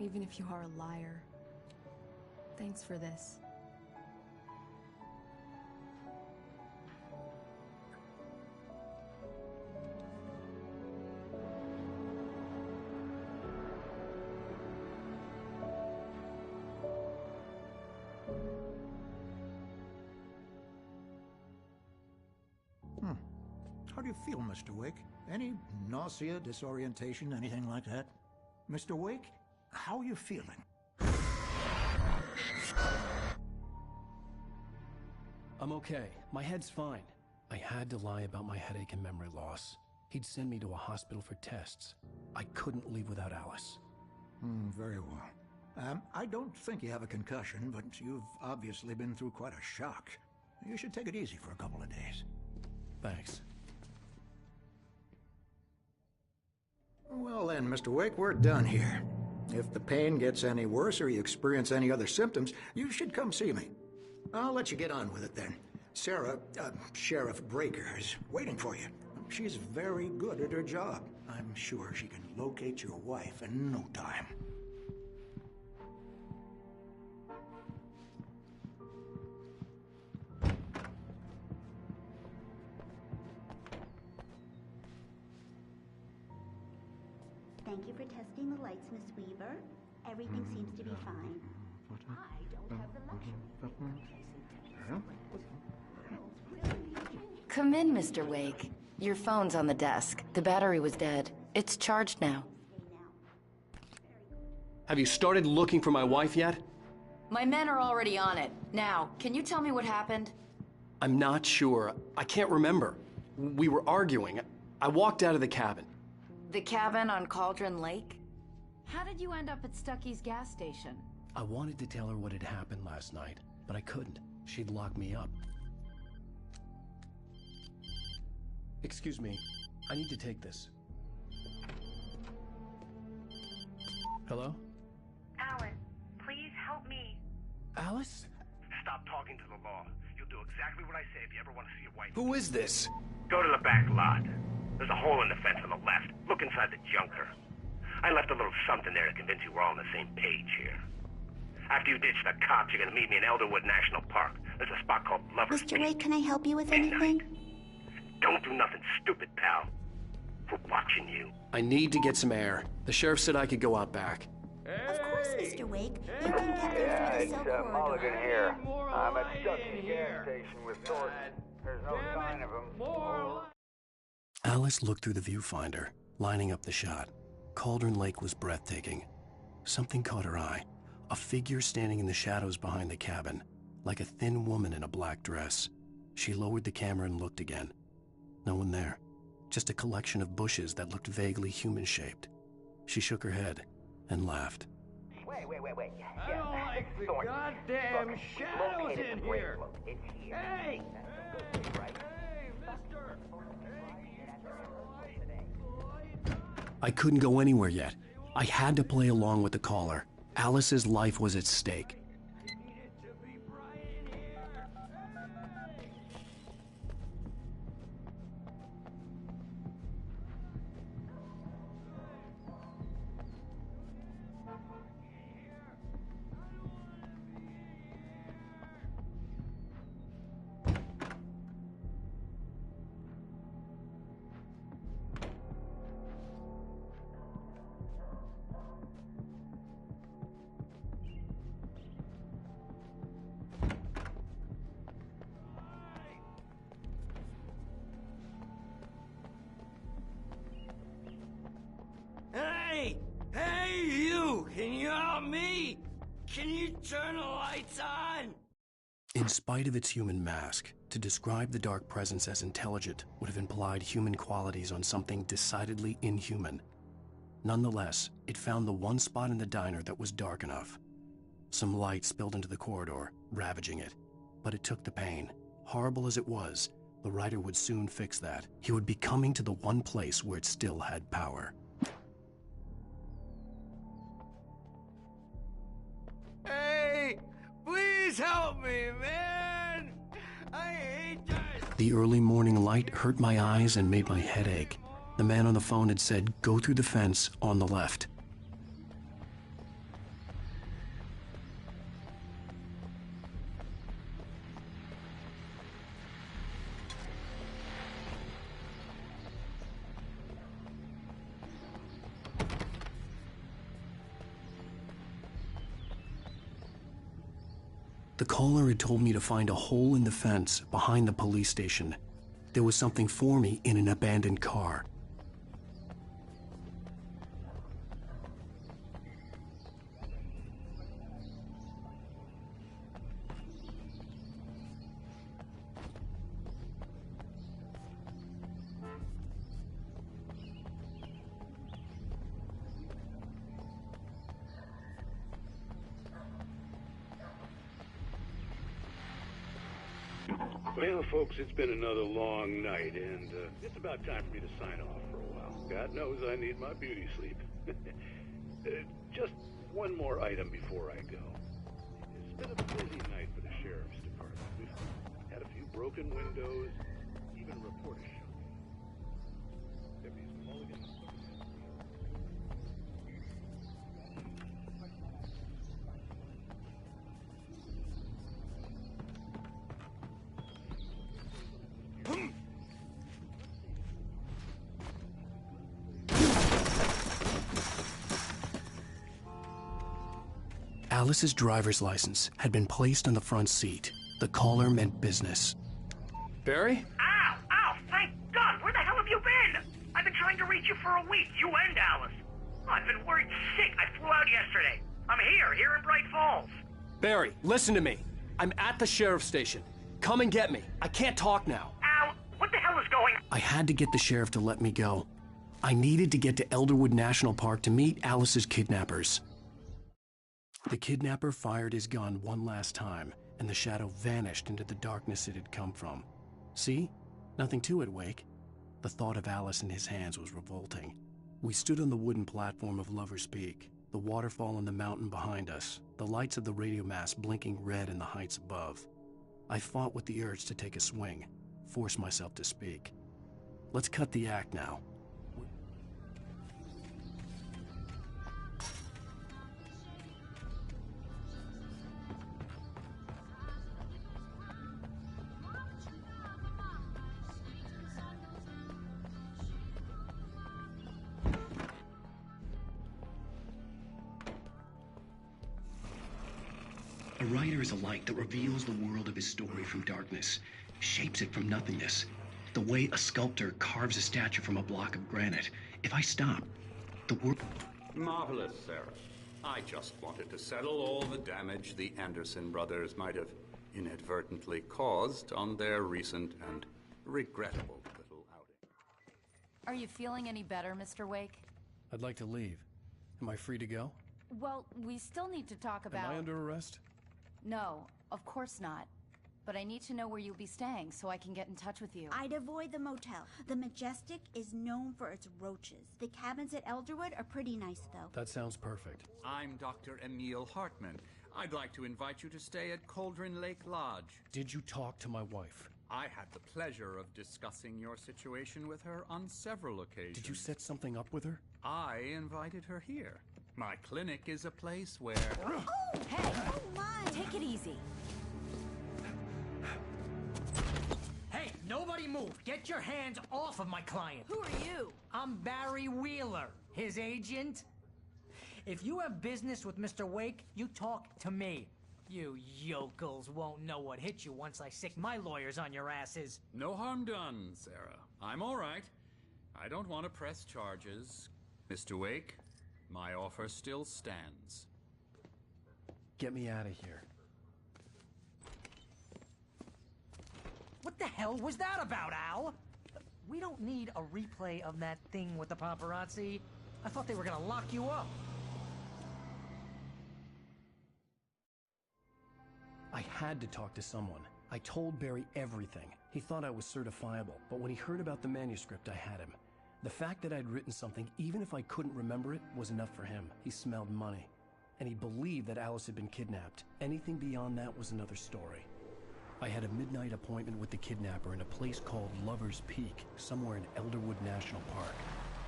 even if you are a liar. Thanks for this. How do you feel, Mr. Wake? Any nausea, disorientation, anything like that? Mr. Wake, how are you feeling? I'm okay. My head's fine. I had to lie about my headache and memory loss. He'd send me to a hospital for tests. I couldn't leave without Alice. Very well. I don't think you have a concussion, but you've obviously been through quite a shock. You should take it easy for a couple of days. Thanks. Well then, Mr. Wake, we're done here. If the pain gets any worse or you experience any other symptoms, you should come see me. I'll let you get on with it then. Sarah, Sheriff Breaker, is waiting for you. She's very good at her job. I'm sure she can locate your wife in no time. Thank you for testing the lights, Miss Weaver. Everything seems to be fine. I don't have the luxury. Come in, Mr. Wake. Your phone's on the desk. The battery was dead. It's charged now. Have you started looking for my wife yet? My men are already on it. Now, can you tell me what happened? I'm not sure. I can't remember. We were arguing. I walked out of the cabin. The cabin on Cauldron Lake? How did you end up at Stucky's gas station? I wanted to tell her what had happened last night, but I couldn't. She'd lock me up. Excuse me. I need to take this. Hello? Alan, please help me. Alice? Stop talking to the law. You'll do exactly what I say if you ever want to see your wife. Who is this? Go to the back lot. There's a hole in the fence on the left. Look inside the junker. I left a little something there to convince you we're all on the same page here. After you ditch the cops, you're gonna meet me in Elderwood National Park. There's a spot called Lover's Mr. Wake, can I help you with anything? Don't do nothing stupid, pal. We're watching you. I need to get some air. The sheriff said I could go out back. Of course, Mr. Wake. You can get there through the cell corridor. Mulligan here. I'm at Stucky's gas station with Thornton. There's no sign of him. Alice looked through the viewfinder, lining up the shot. Cauldron Lake was breathtaking. Something caught her eye. A figure standing in the shadows behind the cabin, like a thin woman in a black dress. She lowered the camera and looked again. No one there. Just a collection of bushes that looked vaguely human-shaped. She shook her head and laughed. Wait. I don't like the goddamn shadows in here. It's here. Hey! I couldn't go anywhere yet. I had to play along with the caller. Alice's life was at stake. Hey, you! Can you help me? Can you turn the lights on? In spite of its human mask, to describe the dark presence as intelligent would have implied human qualities on something decidedly inhuman. Nonetheless, it found the one spot in the diner that was dark enough. Some light spilled into the corridor, ravaging it. But it took the pain. Horrible as it was, the writer would soon fix that. He would be coming to the one place where it still had power. Hey! Please help me, man! I hate this! The early morning light hurt my eyes and made my head ache. The man on the phone had said, "Go through the fence on the left." The caller had told me to find a hole in the fence behind the police station. There was something for me in an abandoned car. Well, folks, it's been another long night, and it's about time for me to sign off for a while. God knows I need my beauty sleep. Just one more item before I go. It's been a busy night for the sheriff's department. We've had a few broken windows, even a reporter shot. Deputies calling in. Alice's driver's license had been placed on the front seat. The caller meant business. Barry? Ow! Ow! Thank God! Where the hell have you been? I've been trying to reach you for a week, you and Alice. Oh, I've been worried sick. I flew out yesterday. I'm here in Bright Falls. Barry, listen to me. I'm at the sheriff's station. Come and get me. I can't talk now. Al, what the hell is going on? I had to get the sheriff to let me go. I needed to get to Elderwood National Park to meet Alice's kidnappers. The kidnapper fired his gun one last time, and the shadow vanished into the darkness it had come from. See? Nothing to it, Wake. The thought of Alice in his hands was revolting. We stood on the wooden platform of Lover's Peak, the waterfall on the mountain behind us, the lights of the radio mast blinking red in the heights above. I fought with the urge to take a swing, force myself to speak. Let's cut the act now. A writer is a light that reveals the world of his story from darkness, shapes it from nothingness. The way a sculptor carves a statue from a block of granite. If I stop, the world... Marvelous, Sarah. I just wanted to settle all the damage the Anderson brothers might have inadvertently caused on their recent and regrettable little outing. Are you feeling any better, Mr. Wake? I'd like to leave. Am I free to go? Well, we still need to talk about... Am I under arrest? No, of course not. But I need to know where you'll be staying so I can get in touch with you. I'd avoid the motel. The Majestic is known for its roaches. The cabins at Elderwood are pretty nice, though. That sounds perfect. I'm Dr. Emil Hartman. I'd like to invite you to stay at Cauldron Lake Lodge. Did you talk to my wife? I had the pleasure of discussing your situation with her on several occasions. Did you set something up with her? I invited her here. My clinic is a place where... Oh, hey! Oh, my! Take it easy. Hey, nobody move! Get your hands off of my client! Who are you? I'm Barry Wheeler, his agent. If you have business with Mr. Wake, you talk to me. You yokels won't know what hit you once I sick my lawyers on your asses. No harm done, Sarah. I'm all right. I don't want to press charges. Mr. Wake, my offer still stands. Get me out of here. What the hell was that about, Al? We don't need a replay of that thing with the paparazzi. I thought they were gonna lock you up. I had to talk to someone. I told Barry everything. He thought I was certifiable, but when he heard about the manuscript, I had him. The fact that I'd written something, even if I couldn't remember it, was enough for him. He smelled money. And he believed that Alice had been kidnapped. Anything beyond that was another story. I had a midnight appointment with the kidnapper in a place called Lover's Peak, somewhere in Elderwood National Park.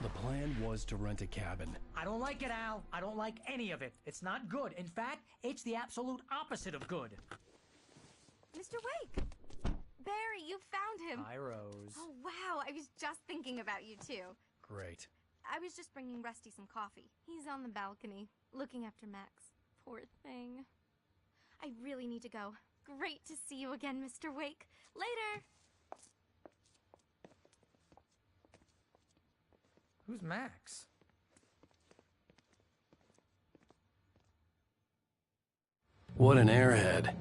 The plan was to rent a cabin. I don't like it, Al. I don't like any of it. It's not good. In fact, it's the absolute opposite of good. Mr. Wake! Barry, you found him! Hi, Rose. Oh, wow. I was just thinking about you, too. Great. I was just bringing Rusty some coffee. He's on the balcony, looking after Max. Poor thing. I really need to go. Great to see you again, Mr. Wake. Later! Who's Max? What an airhead.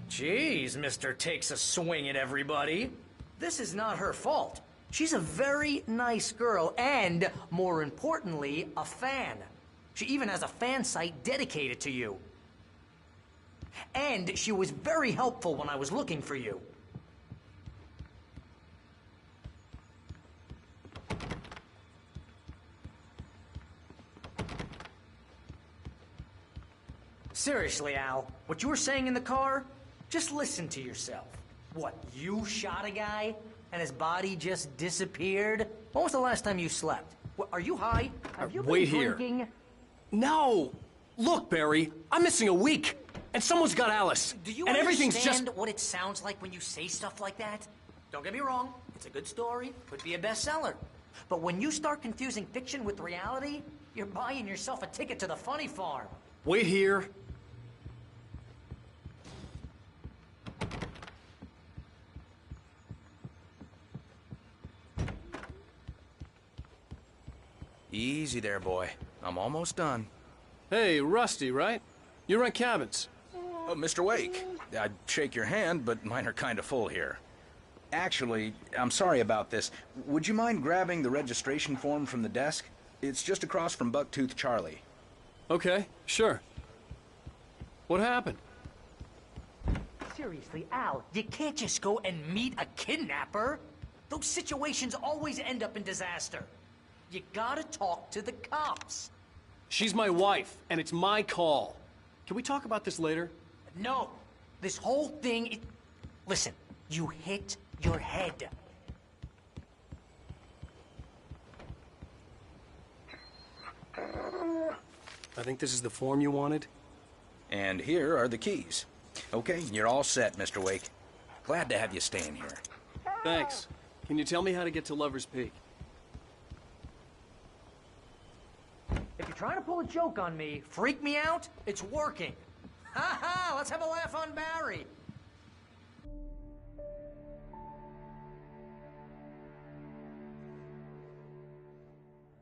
Jeez, Mr. Takes a swing at everybody. This is not her fault. She's a very nice girl and, more importantly, a fan. She even has a fan site dedicated to you. And she was very helpful when I was looking for you. Seriously, Al, what you were saying in the car, just listen to yourself. What, you shot a guy and his body just disappeared? When was the last time you slept? What, are you high? Have you Wait been here. drinking? No! Look, Barry, I'm missing a week, and someone's got Alice. Do you and everything's understand just... what it sounds like when you say stuff like that? Don't get me wrong, it's a good story, could be a bestseller. But when you start confusing fiction with reality, you're buying yourself a ticket to the funny farm. Wait here. Easy there, boy. I'm almost done. Hey, Rusty, right? You rent cabins. Oh, Mr. Wake, I'd shake your hand, but mine are kind of full here. Actually, I'm sorry about this. Would you mind grabbing the registration form from the desk? It's just across from Bucktooth Charlie. Okay, sure. What happened? Seriously, Al, you can't just go and meet a kidnapper. Those situations always end up in disaster. You gotta talk to the cops. She's my wife, and it's my call. Can we talk about this later? No. This whole thing... Listen, you hit your head. I think this is the form you wanted. And here are the keys. Okay, you're all set, Mr. Wake. Glad to have you staying here. Thanks. Can you tell me how to get to Lover's Peak? If you're trying to pull a joke on me, freak me out, it's working. Ha ha! Let's have a laugh on Barry.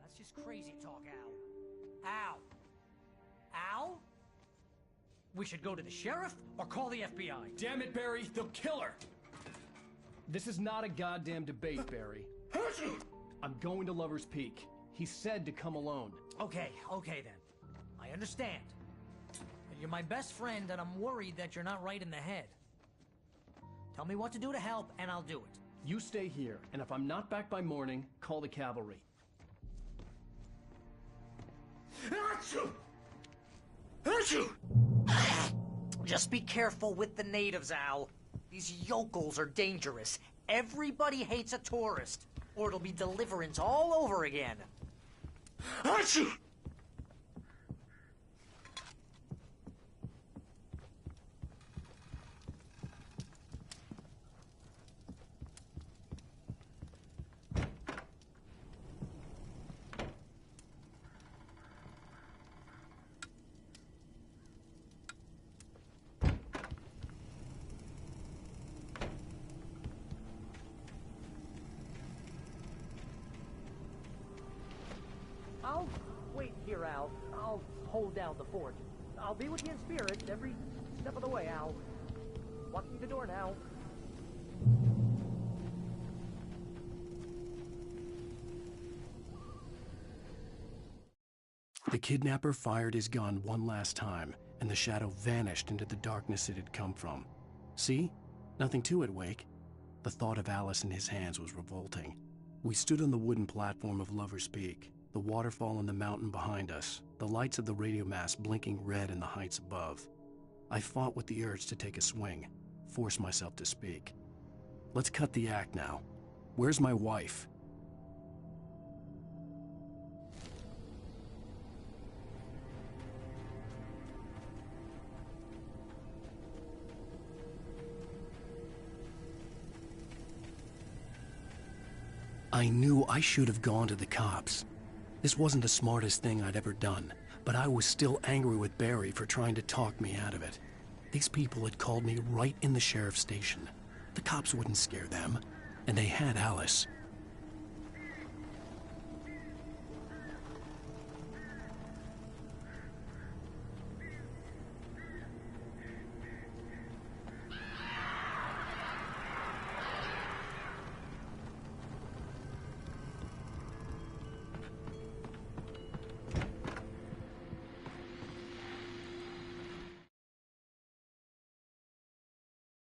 That's just crazy talk, Al. Al? Al? We should go to the sheriff or call the FBI. Damn it, Barry, they'll kill her! This is not a goddamn debate, Barry. I'm going to Lover's Peak. He said to come alone. Okay then. I understand. You're my best friend, and I'm worried that you're not right in the head. Tell me what to do to help, and I'll do it. You stay here, and if I'm not back by morning, call the cavalry. Just be careful with the natives, Al. These yokels are dangerous. Everybody hates a tourist, or it'll be Deliverance all over again. Achoo! I'll wait here, Al. I'll hold down the fort. I'll be with you in spirit every step of the way, Al. Locking the door now. The kidnapper fired his gun one last time, and the shadow vanished into the darkness it had come from. See? Nothing to it, Wake. The thought of Alice in his hands was revolting. We stood on the wooden platform of Lover's Peak, the waterfall and the mountain behind us, the lights of the radio mast blinking red in the heights above. I fought with the urge to take a swing, force myself to speak. Let's cut the act now. Where's my wife? I knew I should have gone to the cops. This wasn't the smartest thing I'd ever done, but I was still angry with Barry for trying to talk me out of it. These people had called me right in the sheriff's station. The cops wouldn't scare them, and they had Alice.